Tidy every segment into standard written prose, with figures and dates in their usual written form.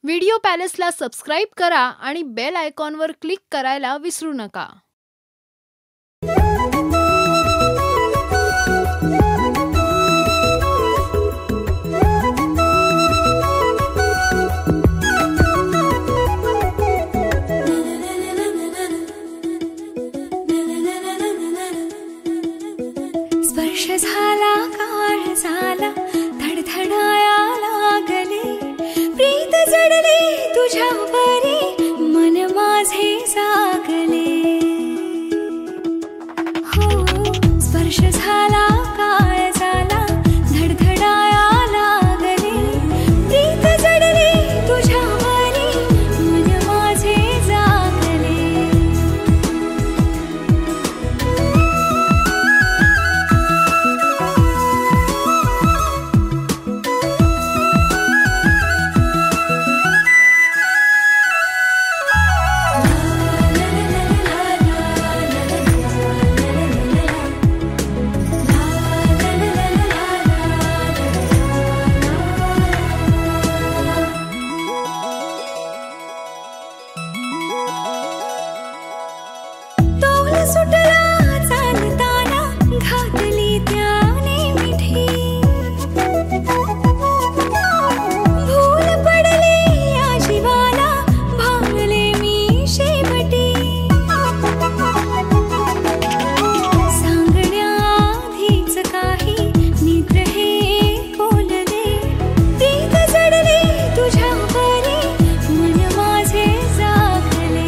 Video पॅलेसला subscribe करा आणि bell आयकॉनवर क्लिक करायला विसरू नका. स्पर्श झाला काळ झाला धडधडाया लागले प्रीत जडली तुझ्यावरी मन माझे जागले हो स्पर्श झाला काळ झाला धडधडाया लागले प्रीत जडली तुझ्यावरी मन माझे जागले सुटला चालताना घातली त्याने मिठी भूल पडली या जीवाला भांगले मी शेवटी सांगण्याआधीच काही निद्र हे बोलले प्रीत जडली तुझ्यावरी मन माझे जागले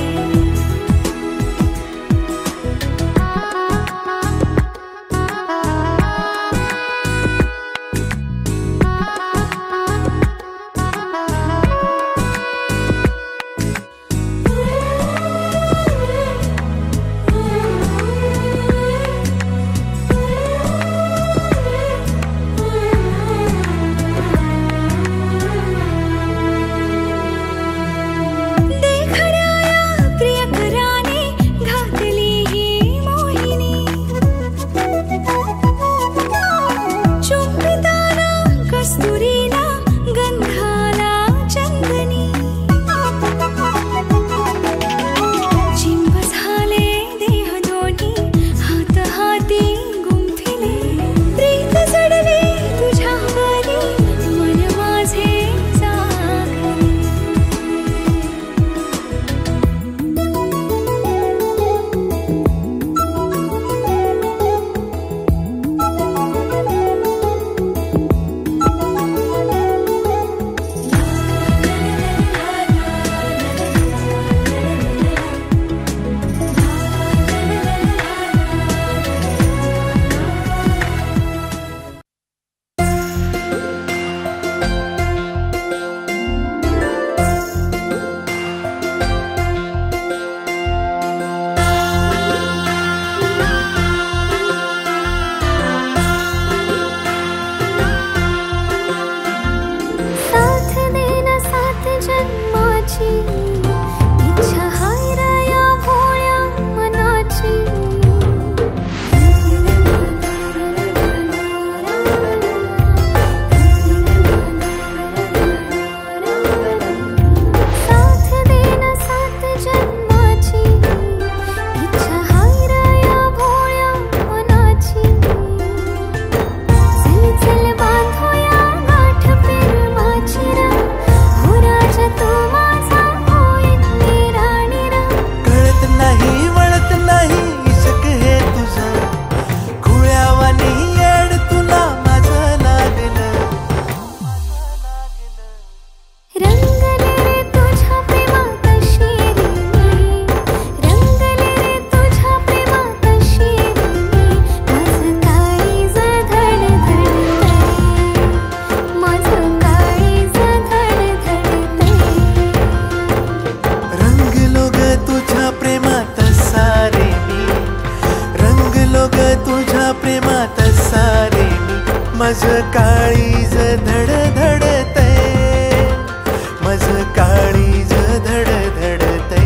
माझं काळीज धडधडतय माझं काळीज धडधडतय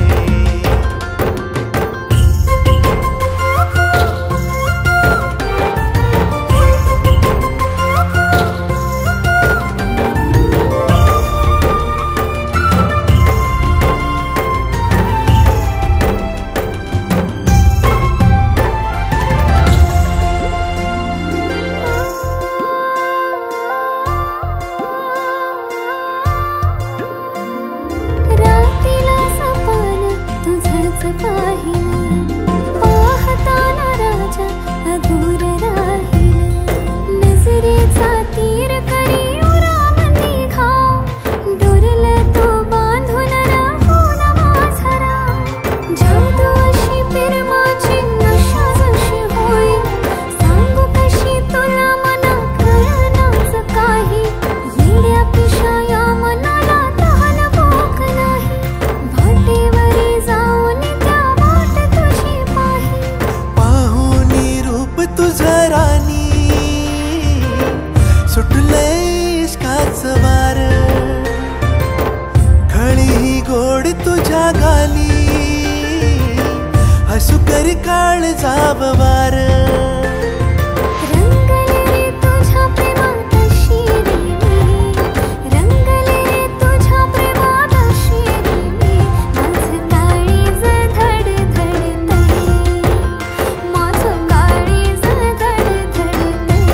पाहिलं पाहताना राजा अधूर राहिलं नजरेचा तीर करी उराम निघा डोरलं तो बांधून राहून माझा राम जादू अशी प्रेमाची नशा जशी होईल सांगू कशी तुला मना कळनाच काही येड्या पिशा या मनाला तहान भूक नाही भाटेवरी जाऊन त्या वाट तुझी पाही पाहुनी रूप तुझं राणी सुटलंय इश्काचं वार खळी गोड तुझ्या गाली हसू करी काळ जाव वार रंगले रे तुझ्या प्रेमात शिरी मी रंगले रे तुझ्या प्रेमात शिरी मी माझं काळीज धडधडतंय माझं काळीज धडधडतंय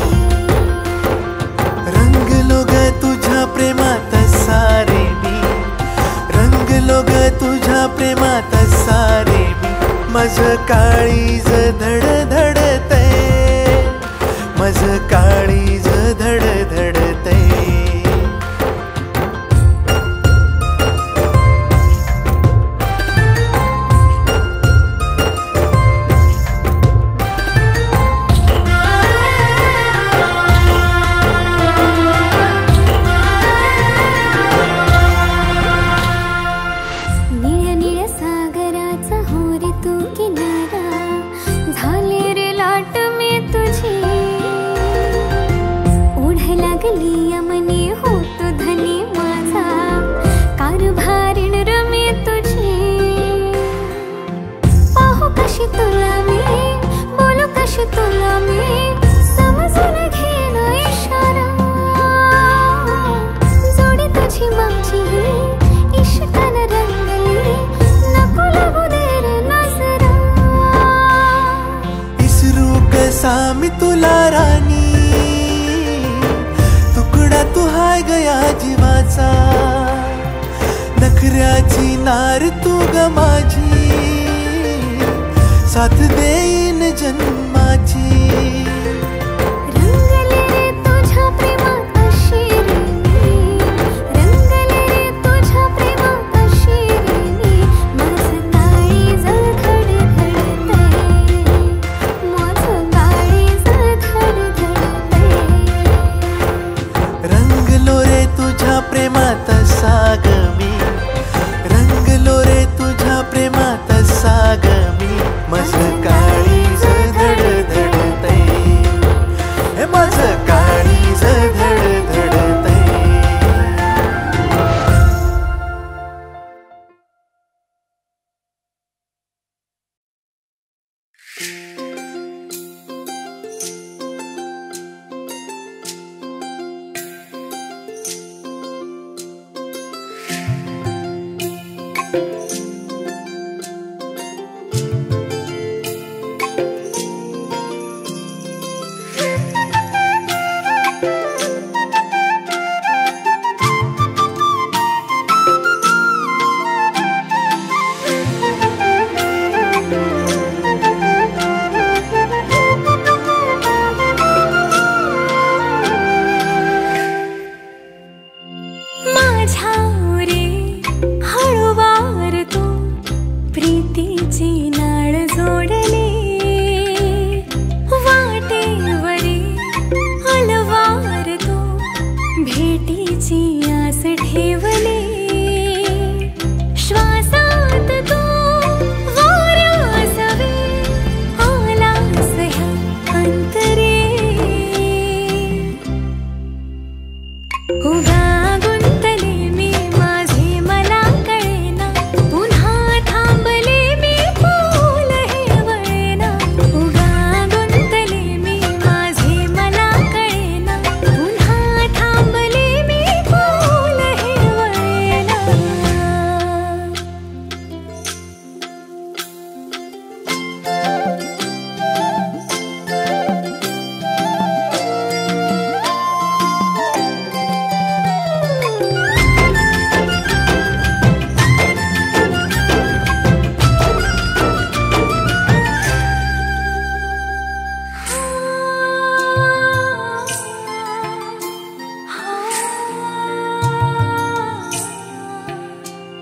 रंगलो ग तुझ्या प्रेमात सारे मी रंगलो ग तुझ्या प्रेमात सारे मी माझं काळीज धडधडतंय माझं काळीज धडधडतंय निळ्या निळ्या सागराचा हो रे तू किनारा झाले रे लाट मी तुझी ओढ लागली यमनी होत धनी माझा कारभारीण रमी तुझी पाहू कशी तुला मी बोलू कशी तुला मी समजून घेण इशारा जोडी तुझी माझी इश्कान रंगली नको लागू दे रे नजरा इसरू कसा मी तुला राणी तुकडा तू हाय गया जीवाचा नखऱ्याची नार तू ग माझी साथ देईन जन्माची रंगले रे तुझ्या प्रेमात शिरी मी रंगले रे तुझ्या प्रेमात शिरी मी माझं काळीज धडधडतंय माझं काळीज धडधडतंय रंगलो रे तुझ्या प्रेमात साग मी रंगलो रे तुझ्या प्रेमात साग मी माझं काळीज धडधडतंय हे माझं काळीज धडधडतंय माझ्या रे हळूवार तू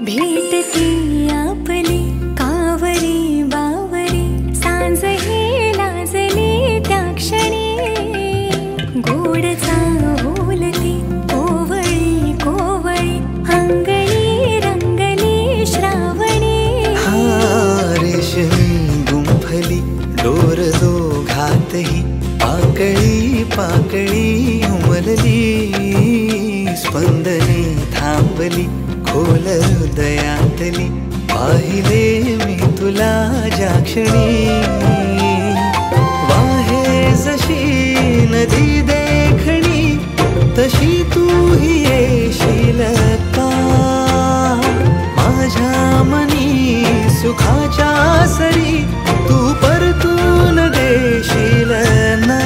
भेटती आपली कावरी बावरी सांज ही लाजली त्या क्षणी गोडचा बोलती कोवळी कोवळी अंगणी रंगली श्रावणी रेशमी गुंफली दोर दोघातही पाकळी पाकळी उमलली स्पंदने थांबली खोल हृदयातली पाहिले मी तुला ज्या क्षणी वाहे जशी नदी देखणी तशी तूही येशील का माझ्या मनी सुखाच्या सरी तू परतून देशील ना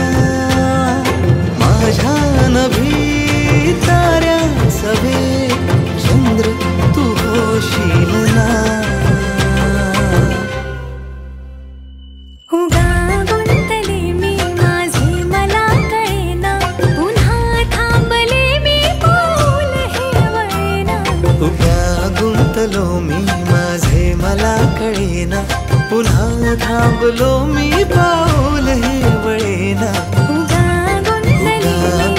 माझ्या नभी ताऱ्या सवे चंद्र तू होशील ना उगा गुंतले मी माझे मला कळेना पुन्हा थांबले मी पाऊल हे वळेना उगा गुंतलो मी माझे मला कळेना पुन्हा थांबलो मी पाऊल हे वळेना उगा गुंतले मी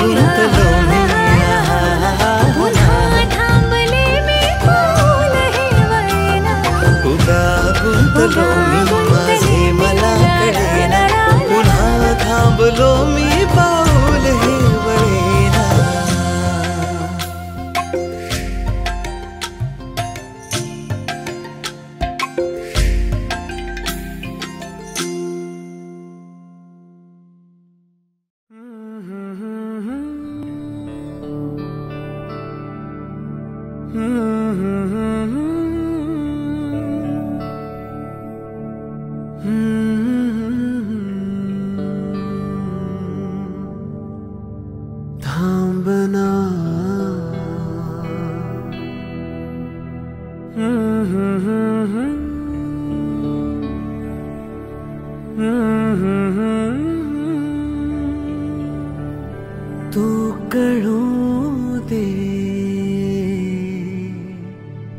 पुन्हा थांबले मी पाऊल हे वळेना उगा गुंतलो मी माझे मला कळेना पुन्हा थांबलो मी पाऊल हे वळेना थांबना तू कळू दे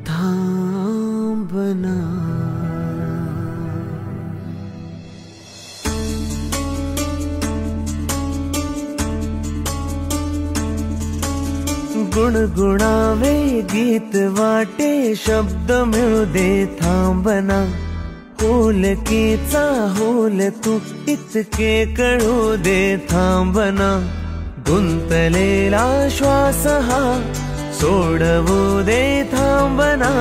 थांबना गुणगुणावे गीत वाटे शब्द मिळू दे थांबना होलकीचा होल तू इतके कळू दे थांबना गुंतलेला श्वास हा सोडवू दे थांबना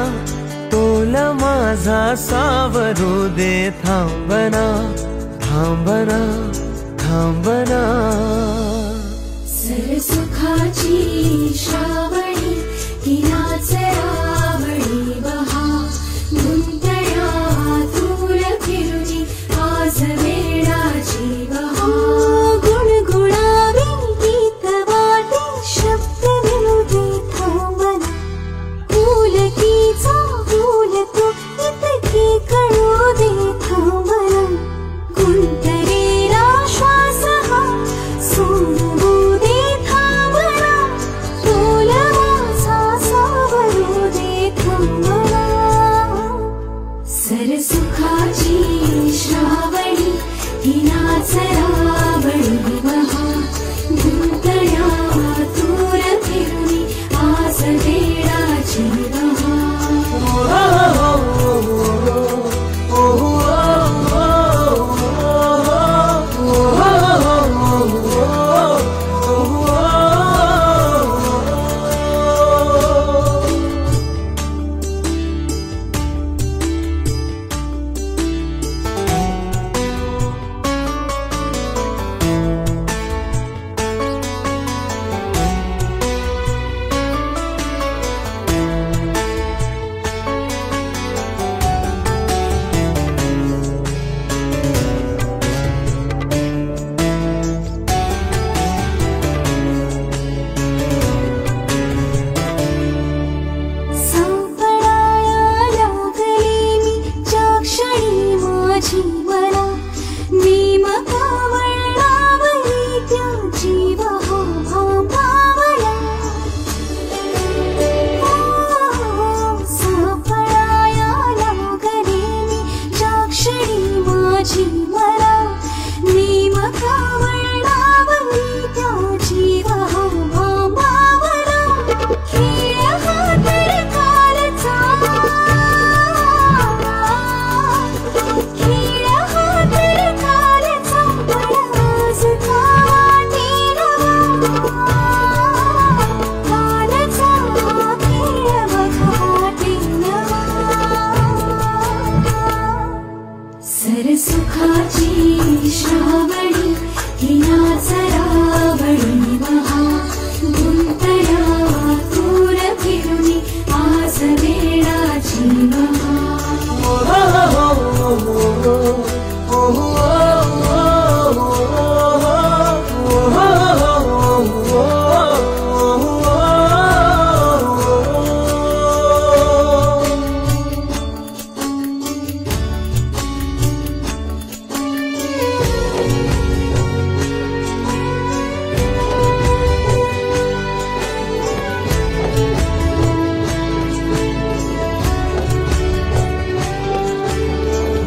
तोल माझा सावरू दे थांबना थांबना थांबना सरसुखाची श्रावणी तिनाच रावणी बहा गुंतल्या तुल फिरुनी आज वेळाची बहा गुणगुणावे गीत वाटे शब्द मिळू दे थांबना फुलकीचा फुल तू इतके कळू दे थांबना गुंतलेला श्वास हा सोडवू दे थांबना तुला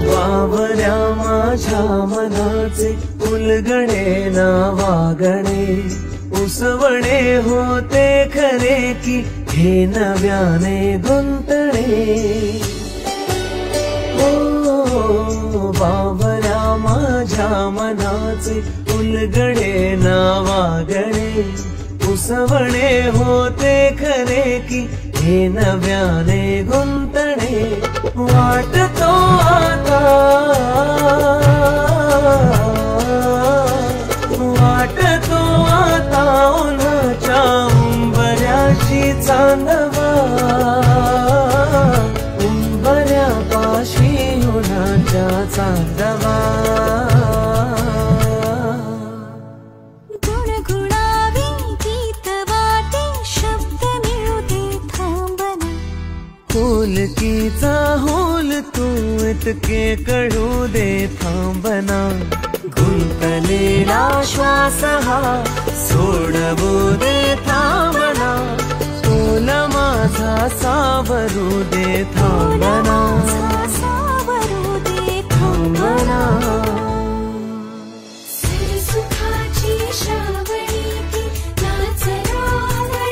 बावऱ्या माझ्या मनाचे उलगडे ना वागणे, उसवणे होते खरे की हे नव्याने गुंतणे. ओ बावऱ्या माझ्या मनाचे उलगडे ना वागणे, उसवणे होते खरे की हे नव्याने गुंतणे. वाटतो आता वाटतो आता उन्हाच्या उंबऱ्याशी चांदवा, उंबऱ्यापाशी उन्हाच्या चांदवा. गुणगुणावी गीत वाटे शब्द मिळू दे थांबना. होलकीचा होल तू इतके कळू दे थांबना. गुंतलेला श्वास हा सोडवू दे थांबना. तोल माझा सावरू दे थांबना. सावरू दे थांबना. सुखाची श्रावणी ती नाच रावळी.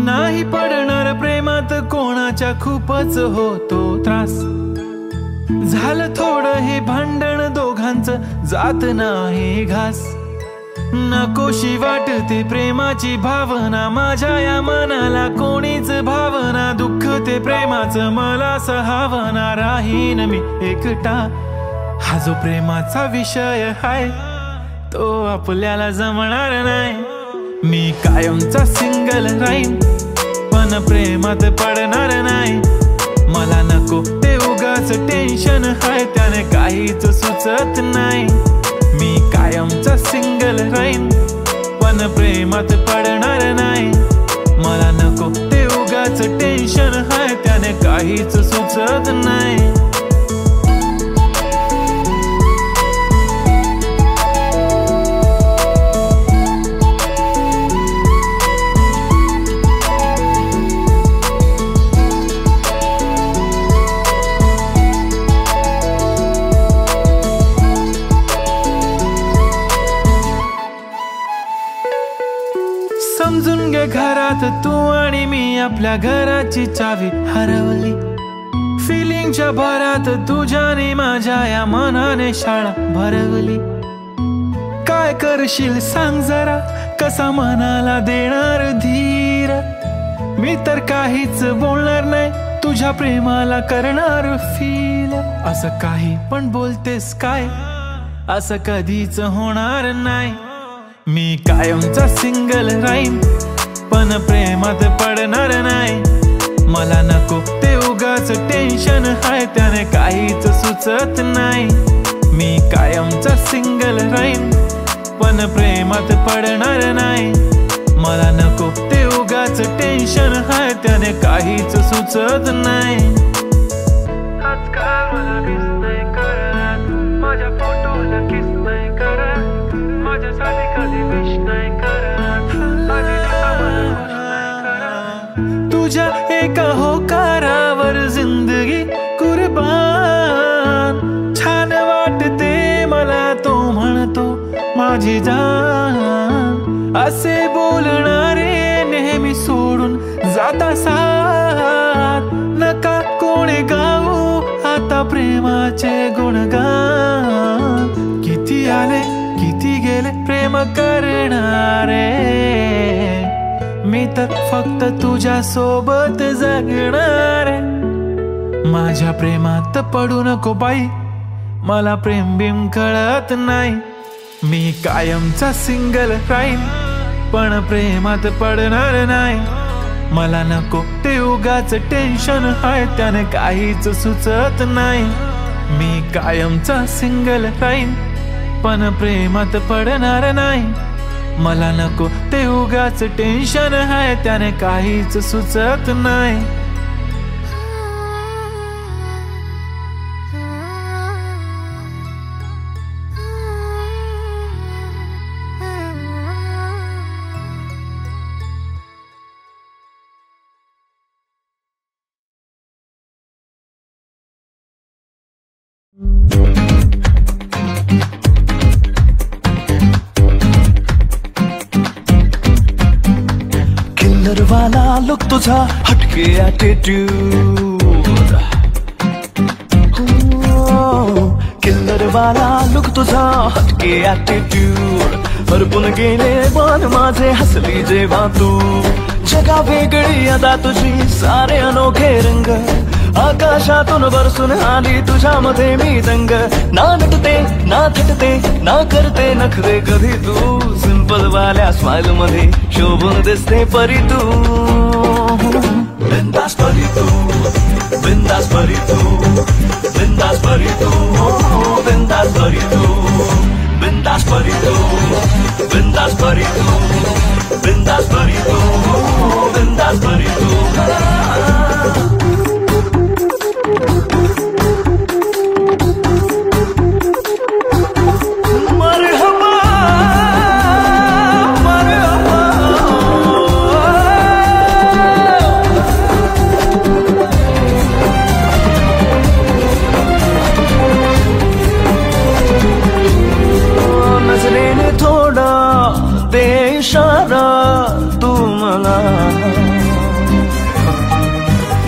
नाही पडणार प्रेमात कोणाच्या खूपच होतो त्रास. झालं थोडं हे भांडण दोघांचं जात नाही घास. नकोशी वाटते प्रेमाची भावना माझ्या या मनाला कोणीच भावना. दुःख ते प्रेमाचं मला सहावना. राहीन मी एकटा हा जो प्रेमाचा विषय हाय तो आपल्याला जमणार नाही. मी कायमचा सिंगल राहीन पण प्रेमात पडणार नाही. मला नको ते उगाच टेन्शन हाय त्याने काहीच सुचत नाही. मी कायमचा सिंगल राहीन पण प्रेमात पडणार नाही. मला नको ते उगाच टेन्शन हाय त्याने काहीच सुचत नाही. समजून घे घरात तू आणि मी आपल्या घराची चावी हरवली. फिलिंगच्या भरात तुझ्याने माझ्या या मनाने शाळा भरवली. काय करशील सांग जरा कसा मनाला देणार धीर. मी तर काहीच बोलणार नाही तुझ्या प्रेमाला करणार फील. असं काही पण बोलतेस काय असं कधीच होणार नाही. मी कायमचा सिंगल राहीन पण प्रेमात पडणार नाही. मला नको ते उगाच टेन्शन हाय त्याने काहीच सुचत नाही. मी कायमचा सिंगल राहीन पण प्रेमात पडणार नाही. मला नको ते उगाच टेन्शन हाय त्याने काहीच सुचत नाही. आजकाल मला मिस नाही करत, माझ्या फोटोला किस नाही करत, माझ्यासाठी कधी विश नाही करत, अजिबात मला खुश नाही करत. तुझ्या एका होकारावर जिंदगी कुर्बान, छान वाटते मला तो म्हणतो माझी जान. असे बोलणारे नेहमी सोडून जाता साथ, नका कोणी गाऊ आता प्रेमाचे गुणगान. किती आले किती गेले प्रेम करणारे, मी तर फक्त तुझ्या सोबत जगणारे. माझ्या प्रेमात पडू नको बाई, मला प्रेम बिम कळत नाही. मी कायमचा सिंगल राहीन, पण प्रेमात पडणार नाही. मला नको ते उगाच टेन्शन आहे, त्याने काहीच सुचत नाही. मी कायमचा सिंगल राहीन, पण प्रेमात पडणार नाही. मला नको ते उगाच टेन्शन आहे, त्याने काहीच सुचत नाही. किल्लर वाला लुक तुझा, हटके ॲटिट्यूड. किल्लर वाला लुक तुझा, हटके ॲटिट्यूड. हरपून गेले पण माझे हसली जेव्हा तू. जगा वेगळी अदा तुझी, सारे अनोखे रंग. आकाशातून बरसून आली तुझ्यामध्ये मी दंग. ना नटते ना थटते ना करते नखरे कधी तू. सिंपल वाल्या स्माइल मध्ये शोभून दिसते परी तू. बिंदास परी तू, बिंदास परी तू, बिंदास परी तू, बिंदास परी तू, बिंदास परी तू, बिंदास परी तू, बिंदास परी तू, बिंदास परी तू.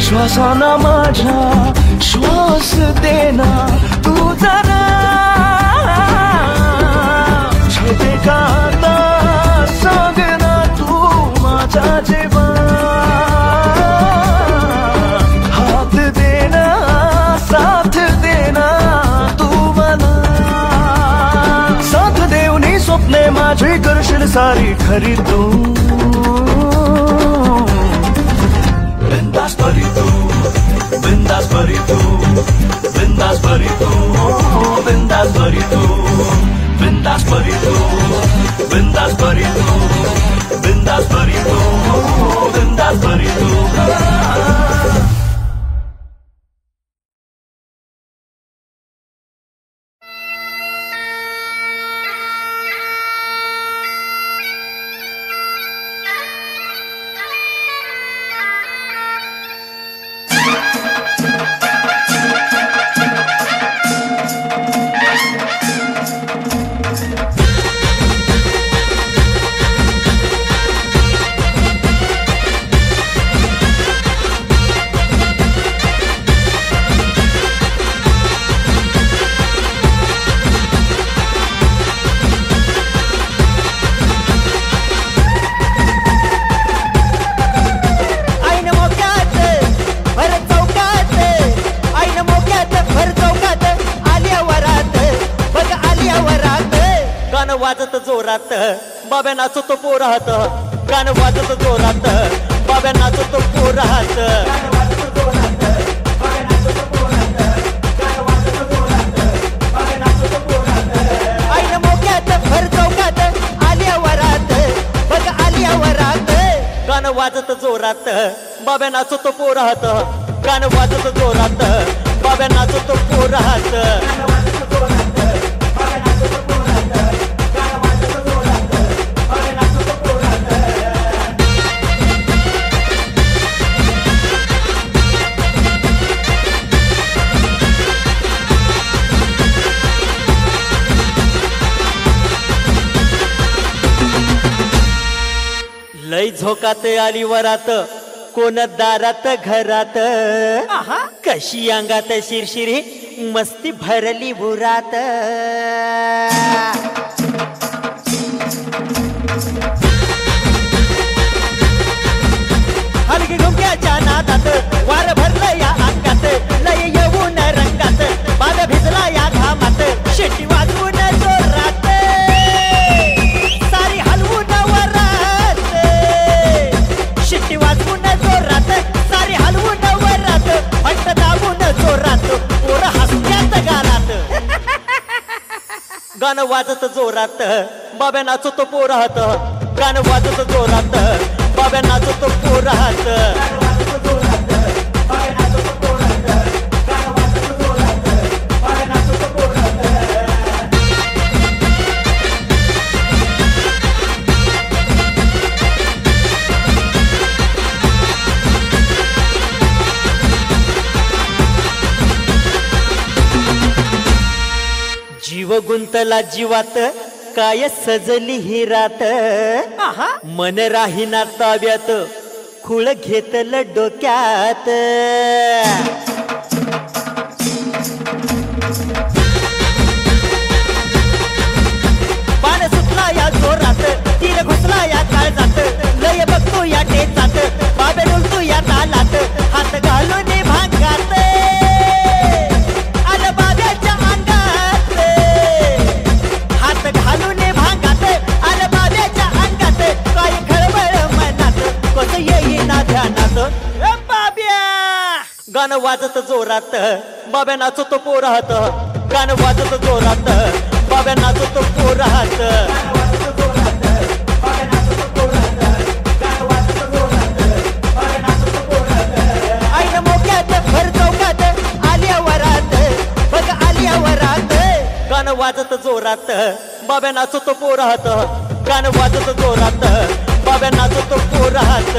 श्वासाना माझ्या श्वास देना तू जरा. छेते का आता सांगना तू माझा जीवा. हात देना साथ देना तू मला. साथ देऊनी स्वप्ने माझी करशील सारी खरी तू. बिंदास परी तू, बिंदास परी तू, बिंदास परी तू, बिंदास परी तू, बिंदास परी तू, बिंदास परी तू, बिंदास परी तू, बिंदास परी तू. वाजत जोरात बाब्या नाचतो पोरात. गाणं वाजत जोरात बाब्या नाचतो पोरात. आईन मोक्यात भर चौकात आलिया वरात. बघ आलिया वरात. गाणं वाजत जोरात बाब्या नाचतो पोरात. गाणं वाजत जोरात बाब्या नाचतो पोरात लय झोकात आली वरात कोण दारात घरात कशी अंगात शिरशिरी मस्ती भरली बुरात हलकी घुमक्याच्या नादात वार भरलं या अंगात लय येऊन रंगात बाब्या भिजला या घामात शेटी वाजवून जोरात सारी हलवून वरात शिट्टी वाजवून जोरात सारी हलवून वरात फट दाबून जोरात पोर हसत्यात गारात गाणं वाजत जोरात बाब्या नाचतो पोरात गाणं वाजत जोरात बाब्या नाचतो पोरात जीव गुंतला जीवात काय सजली ही रात मन राहीना ताब्यात खुळ घेतलं डोक्यात पान सुटला या जोरात तीर घुसला या काळजात लय बघतो या टेचात बाबे डोलतो या तालात हात घालून भांगात आलं बाब्याच्या अंगात हात घालून भांगात आलं बाब्याच्या अंगात काही खळबळ मनात कसं येईना ध्यानात बाब्या गाणं वाजत जोरात बाब्या नाचतो पोरात गाणं वाजत जोरात बाब्या नाचतो पोरात आईन मोक्यात भर चौकात आलिया वरात बघ आलिया वरात गाणं वाजत जोरात बाब्या नाचतो पोरात गाणं वाजत जोरात बाब्या नाचतो पोरात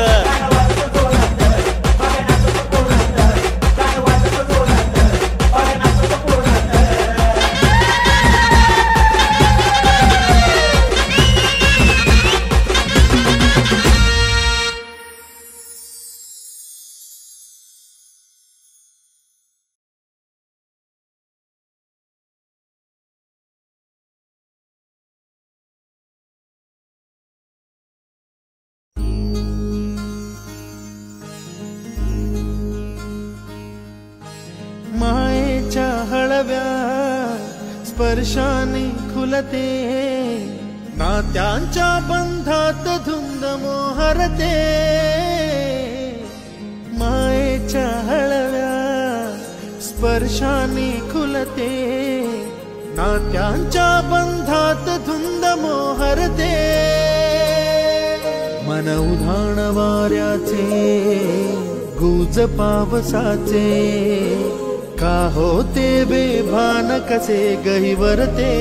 मायेच्या हळव्या स्पर्शाने खुलते नात्यांच्या बंधात धुंद मोहरते मायेच्या हळव्या स्पर्शाने खुलते नात्यांच्या बंधात धुंद मोहरते मन उधाण वाऱ्याचे गुज पावसाचे का होते बेभान कसे गहिवरते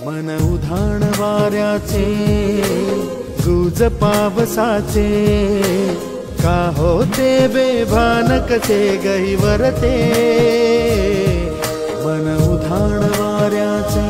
मन उधाण वाऱ्याचे गुज पावसाचे का होते बेभान कसे गहिवरते मन उधाण वाऱ्याचे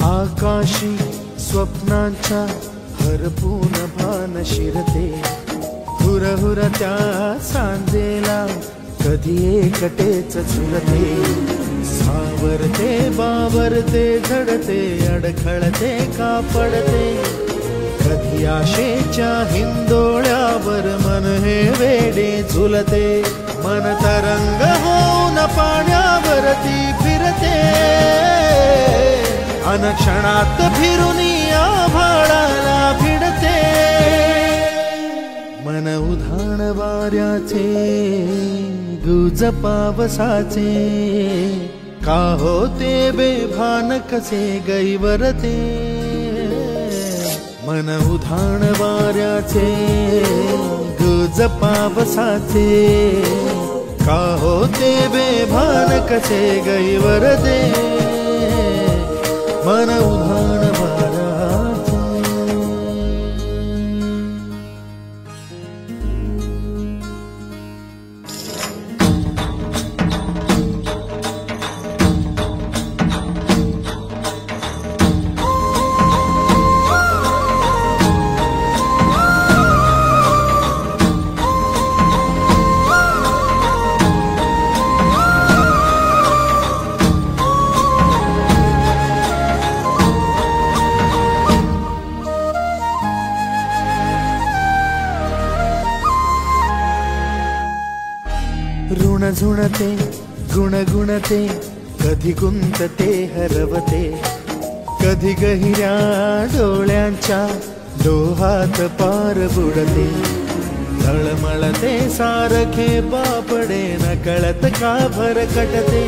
आकाशी स्वप्नांच्या हरपून भान शिरते हुरहुर त्या सांजेला कधी एकटेच झुलते सावरते बावरते झडते अडखळते का पडते कधी आशेच्या हिंदोळ्यावर मन हे वेडे झुलते मन तरंग होऊन पाण्यावरती फिरते अनक्षणात फिरून आभाळाला भिडते मन उधाण वाऱ्याचे गुज पावसाचे का होते बेभान कसे गैवरते मन उधाण वाऱ्याचे गुज पावसाचे का होते बेभान कसे गैवरते मन उधाण वाऱ्याचे ऋण झुणते गुणगुणते कधी गुंतते हरवते कधी गहिऱ्या डोळ्यांच्या डोहात पार बुडते तळमळते सारखे बापडे नकळत का भरकटते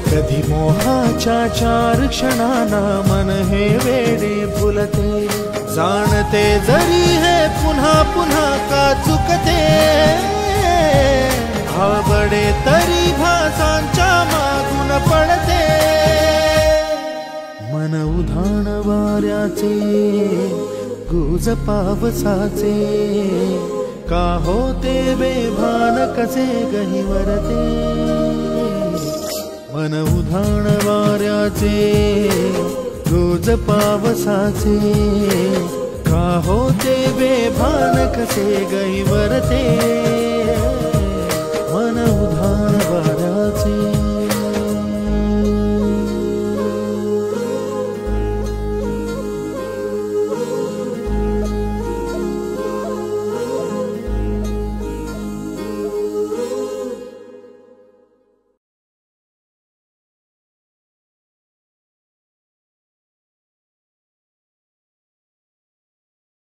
कधी मोहाच्या चार क्षणांना मन हे वेडे फुलते जाणते जरी हे पुन्हा पुन्हा का चुकते आवडे तरी भासांच्या मागून पडते मन उधाण वाऱ्याचे गुज पावसाचे का होते बेभान कसे गहिवरते मन उधाण वाऱ्याचे गुज पावसाचे का होते बेभान कसे गहिवरते मन उधाण वाऱ्याचे